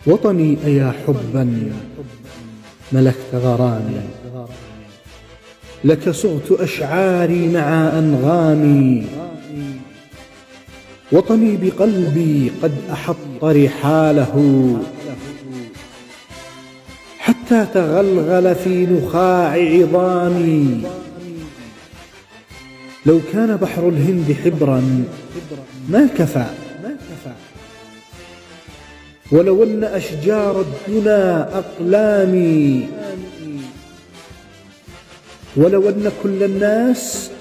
وطني أيا حبا ملكت غرامي، لك صغت أشعاري مع أنغامي. وطني بقلبي قد أحط رحاله، حتى تغلغل في نخاع عظامي. لو كان بحر الهند حبرا ما كفى، ولو أن أشجار الدنا أقلامي، ولو أن كل الناس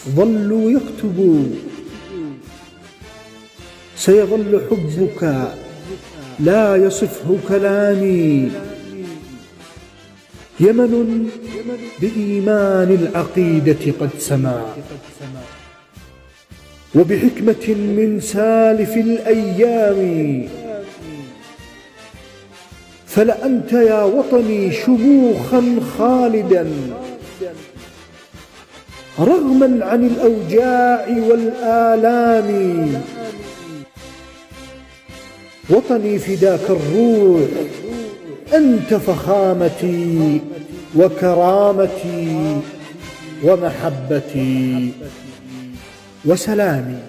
ظلوا يكتبوا سيظل حبك لا يصفه كلامي. يمن بإيمان العقيدة قد سما، وبحكمة من سالف الأيام. فلأنت يا وطني شموخا خالدا، رغما عن الأوجاع والآلام. وطني فداك الروح، أنت فخامتي وكرامتي ومحبتي وسلامي.